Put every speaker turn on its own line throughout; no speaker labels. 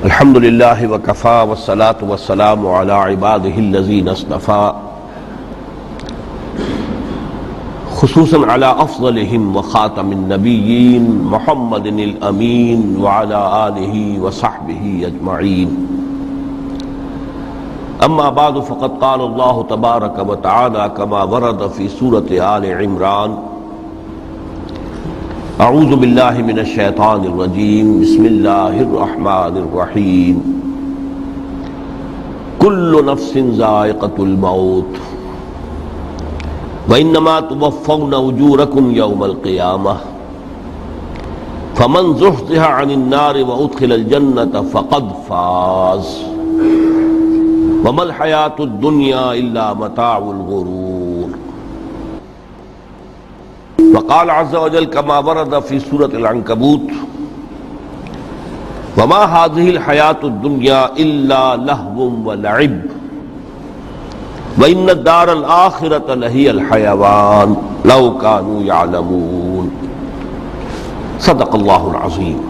الحمد للہ وکفا والصلاة والسلام علی عباده الذین اصطفى خصوصا علی افضلهم وخاتم النبیین محمد الامین وعلی آلہ وصحبہ اجمعین. اما بعد فقد قال اللہ تبارک وتعالی کما ورد فی سورۃ آل عمران: اعوذ باللہ من الشیطان الرجیم بسم اللہ الرحمن الرحیم. کل نفس ذائقۃ الموت وانما توفون اجورکم یوم القیامہ فمن زحزح عن النار وادخل الجنۃ فقد فاز وما الحیاۃ الدنیا الا متاع الغرور. وقال عز وجل كما ورد في سورة العنكبوت: وما هذه الحياة الدنيا إلا لهو ولعب وإن الدار الآخرة لهي الحيوان لو كانوا يعلمون. صدق الله العظيم.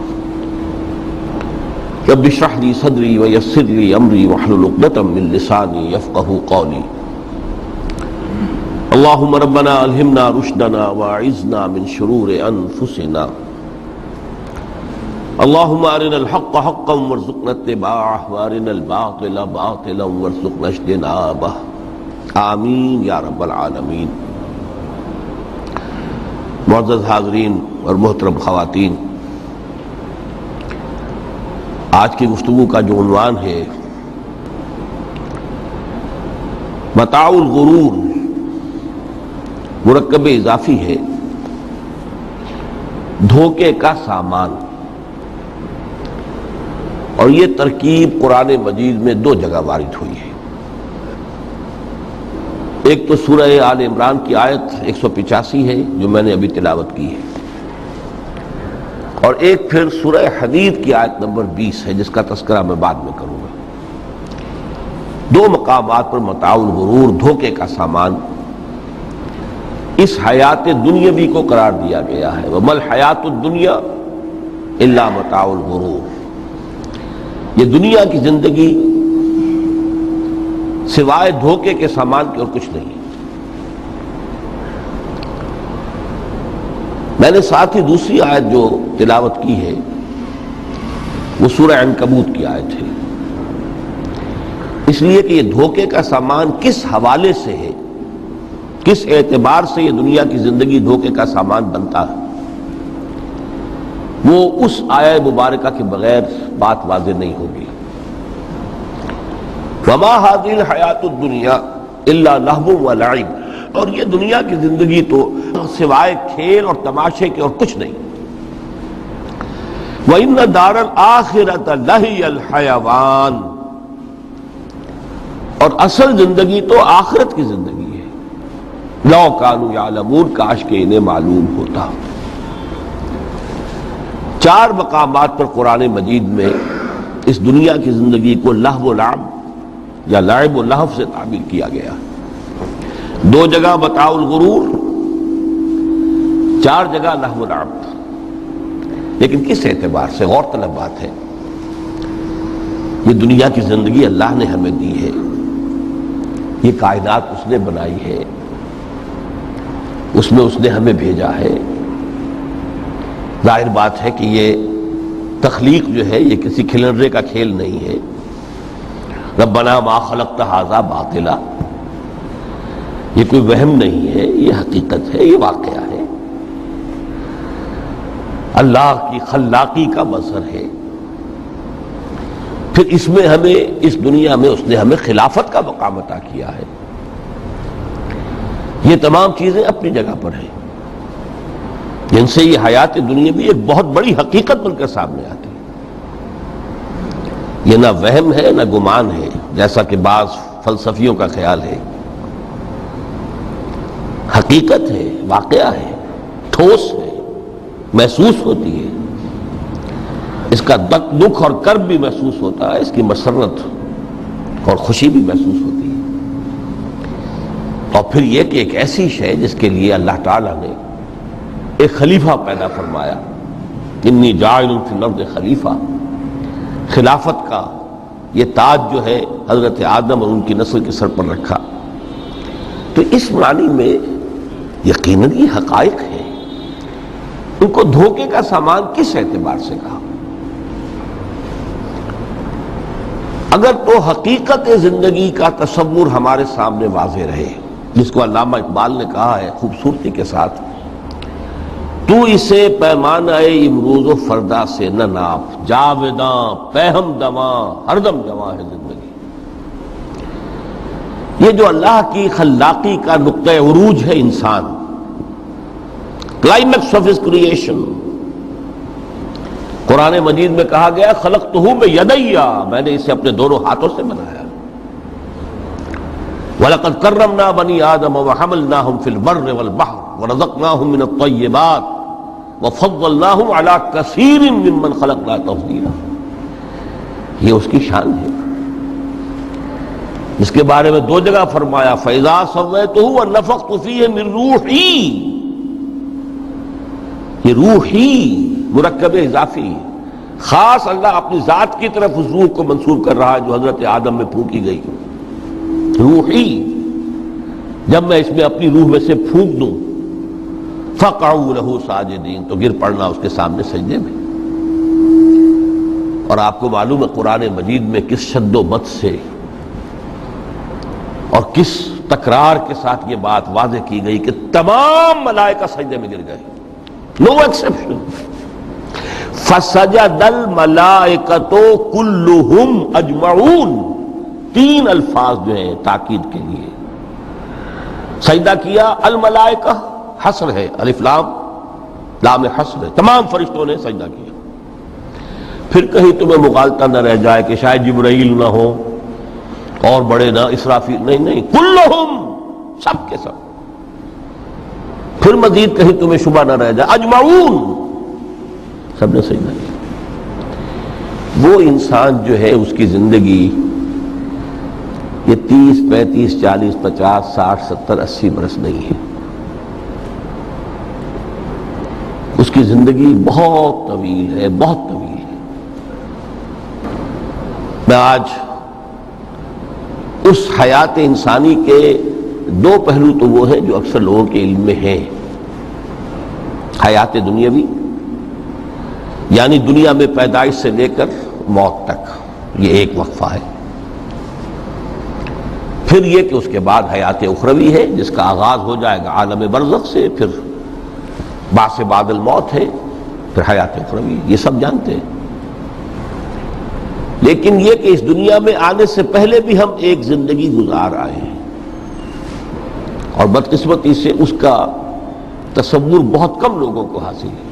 رب اشرح لي صدري ويسر لي أمري واحلل عقدة من لساني يفقهوا قولي. اللهم ربنا الہمنا رشدنا واعذنا من شرور انفسنا. اللهم ارنا الحق حقا وارزقنا اتباعه وارنا الباطل باطلا وارزقنا اجتنابه. آمین یا رب العالمین. معزز حاضرین اور محترم خواتین، آج کی گفتگو کا جو عنوان ہے متاع الغرور، مرکب اضافی ہے، دھوکے کا سامان. اور یہ ترکیب قرآن مجید میں دو جگہ وارد ہوئی ہے. ایک تو سورہ آل عمران کی آیت 185 ہے جو میں نے ابھی تلاوت کی ہے، اور ایک پھر سورہ حدید کی آیت نمبر 20 ہے جس کا تذکرہ میں بعد میں کروں گا. دو مقامات پر متاع الغرور، دھوکے کا سامان، اس حیات دنیاوی کو قرار دیا گیا ہے. وَمَا الْحَيَاةُ الدُّنْيَا إِلَّا مَتَاعُ الْغُرُورِ. یہ دنیا کی زندگی سوائے دھوکے کے سامان کے اور کچھ نہیں. میں نے ساتھ ہی دوسری آیت جو تلاوت کی ہے وہ سورہ عنکبوت کی آیت ہے، اس لیے کہ یہ دھوکے کا سامان کس حوالے سے ہے، کس اعتبار سے یہ دنیا کی زندگی دھوکے کا سامان بنتا ہے، وہ اس آیہ مبارکہ کے بغیر بات واضح نہیں ہوگی. وما هذه الحیات الدنیا الا لہو ولعب. اور یہ دنیا کی زندگی تو سوائے کھیل اور تماشے کے اور کچھ نہیں. وَإِنَّ دَارَ الْآخِرَةَ لَهِيَ الْحَيَوَانِ. اور اصل زندگی تو آخرت کی زندگی ہے. لو کانوا یعلمون، کاش کہ انہیں معلوم ہوتا. چار مقامات پر قرآن مجید میں اس دنیا کی زندگی کو لہو و لعب یا لعب و لہو سے تعبیر کیا گیا. دو جگہ متاع الغرور، چار جگہ لہو و لعب. لیکن کس اعتبار سے؟ غور طلب بات ہے. یہ دنیا کی زندگی اللہ نے ہمیں دی ہے، یہ کائنات اس نے بنائی ہے، اس میں اس نے ہمیں بھیجا ہے. ظاہر بات ہے کہ یہ تخلیق جو ہے یہ کسی کھلنرے کا کھیل نہیں ہے. ربنا ما خلقت ھذا باطلا، یہ کوئی وہم نہیں ہے، یہ حقیقت ہے، یہ واقعہ ہے. اللہ کی خلاقی کا مظہر ہے. پھر اس میں ہمیں، اس دنیا میں اس نے ہمیں خلافت کا مقام عطا کیا ہے. یہ تمام چیزیں اپنی جگہ پر ہیں جن سے یہ حیات دنیا بھی ایک بہت بڑی حقیقت بن کر سامنے آتی ہے. یہ نہ وہم ہے نہ گمان ہے جیسا کہ بعض فلسفیوں کا خیال ہے. حقیقت ہے، واقعہ ہے، ٹھوس ہے، محسوس ہوتی ہے. اس کا دکھ اور کرب بھی محسوس ہوتا ہے، اس کی مسرت اور خوشی بھی محسوس ہوتی ہے. اور پھر یہ کہ ایک ایسی شے جس کے لیے اللہ تعالیٰ نے ایک خلیفہ پیدا فرمایا انی جاعل فی الارض خلیفہ، خلافت کا یہ تاج جو ہے حضرت آدم اور ان کی نسل کے سر پر رکھا۔ تو اس معنی میں یقیناً یہ حقائق ہیں، ان کو دھوکے کا سامان کس اعتبار سے کہا؟ اگر تو حقیقت زندگی کا تصور ہمارے سامنے واضح رہے، جس کو علامہ اقبال نے کہا ہے خوبصورتی کے ساتھ، تو اسے پیمانہ امروز و فردا سے نہ ناپ، جاوداں پہم دواں ہر دم جواں ہے زندگی۔ یہ جو اللہ کی خلاقی کا نقطہ عروج ہے انسان، کلائمیکس آف ہز کریشن، قرآن مجید میں کہا گیا خلقتہ بیدی، میں نے اسے اپنے دونوں ہاتھوں سے بنایا۔ وَلَقَدْ كَرَّمْنَا بَنِي آدَمَ وَحَمَلْنَاهُمْ فِي الْبَرِّ وَالْبَحْرِ وَرَزَقْنَاهُمْ مِنَ الطَّيِّبَاتِ وَفَضَّلْنَاهُمْ عَلَى كَثِيرٍ مِّمَّنْ خَلَقْنَا تَفْضِيلًا۔ یہ اس کی شان ہے، جس کے بارے میں دو جگہ فرمایا فَإِذَا سَوَّيْتُهُ وَنَفَخْتُ فِيهِ مِن رُوحِي، یہ روحی مرکب اضافی، خاص اللہ اپنی ذات کی طرف اس روح کو منسوب کر رہا ہے جو حضرت آدم میں پھونکی گئی۔ روحی، جب میں اس میں اپنی روح میں سے پھونک دوں، فَقَعُوا لَهُ سَاجِدِينَ، تو گر پڑنا اس کے سامنے سجدے میں۔ اور آپ کو معلوم ہے قرآن مجید میں کس شد و بد سے اور کس تکرار کے ساتھ یہ بات واضح کی گئی کہ تمام ملائکہ سجدے میں گر گئے، نو ایکسیپشن۔ فَسَجَدَ الْمَلَائِكَةُ كُلُّهُمْ أَجْمَعُونَ، تین الفاظ جو ہیں تاکید کے لیے، سجدہ کیا الملائکہ، حصر ہے، الف لام، لام حصر ہے، تمام فرشتوں نے سجدہ کیا۔ پھر کہیں تمہیں مغالطہ نہ رہ جائے کہ شاید جبرائیل نہ ہو اور بڑے نہ اسرافیل، نہیں، کلہم، سب کے سب۔ پھر مزید کہیں تمہیں شبہ نہ رہ جائے، اجمعون، سب نے سجدہ کیا۔ وہ انسان جو ہے اس کی زندگی یہ 30 35 40 50 60 70 80 برس نہیں ہے، اس کی زندگی بہت طویل ہے، بہت طویل ہے۔ میں آج اس حیات انسانی کے دو پہلو تو وہ ہیں جو اکثر لوگوں کے علم میں ہیں، حیات دنیاوی یعنی دنیا میں پیدائش سے لے کر موت تک، یہ ایک وقفہ ہے۔ پھر یہ کہ اس کے بعد حیات اخروی ہے جس کا آغاز ہو جائے گا عالم برزخ سے، پھر بعث بعد الموت ہے، پھر حیات اخروی، یہ سب جانتے ہیں۔ لیکن یہ کہ اس دنیا میں آنے سے پہلے بھی ہم ایک زندگی گزار آئے ہیں، اور بدقسمتی سے اس کا تصور بہت کم لوگوں کو حاصل ہے۔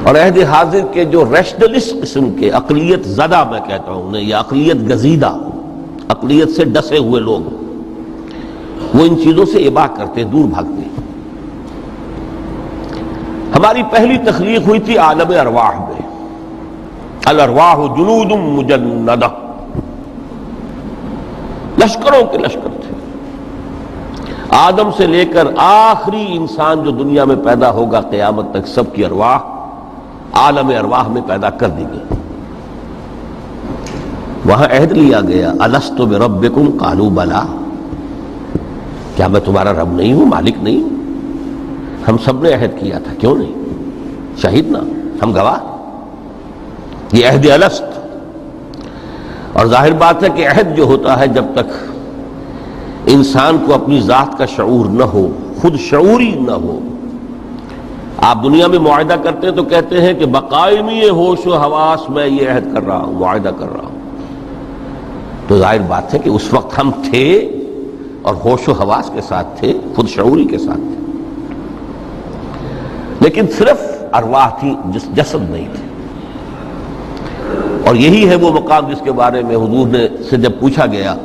اور عہد حاضر کے جو ریشنلسٹ قسم کے عقلیت زدہ میں کہتا ہوں انہیں، یا عقلیت گزیدہ، عقلیت سے ڈسے ہوئے لوگ، وہ ان چیزوں سے اباع کرتے، دور بھاگتے۔ ہماری پہلی تخلیق ہوئی تھی عالم ارواح میں، الارواح جنود مجندہ، لشکروں کے لشکر تھے۔ آدم سے لے کر آخری انسان جو دنیا میں پیدا ہوگا قیامت تک، سب کی ارواح عالم ارواح میں پیدا کر دی گئی۔ وہاں عہد لیا گیا الست بربکم قالوا بلا، کیا میں تمہارا رب نہیں ہوں، مالک نہیں ہوں؟ ہم سب نے عہد کیا تھا، کیوں نہیں؟ شہیدنا، ہم گواہ، یہ عہد الست۔ اور ظاہر بات ہے کہ عہد جو ہوتا ہے جب تک انسان کو اپنی ذات کا شعور نہ ہو، خود شعوری نہ ہو، آپ دنیا میں معاہدہ کرتے ہیں تو کہتے ہیں کہ بقائمی ہوش و حواس میں یہ عہد کر رہا ہوں، معاہدہ کر رہا ہوں، تو ظاہر بات ہے کہ اس وقت ہم تھے اور ہوش و حواس کے ساتھ تھے، خود شعوری کے ساتھ تھے، لیکن صرف ارواح تھی، جسد نہیں تھے۔ اور یہی ہے وہ مقام جس کے بارے میں حضور نے سے جب پوچھا گیا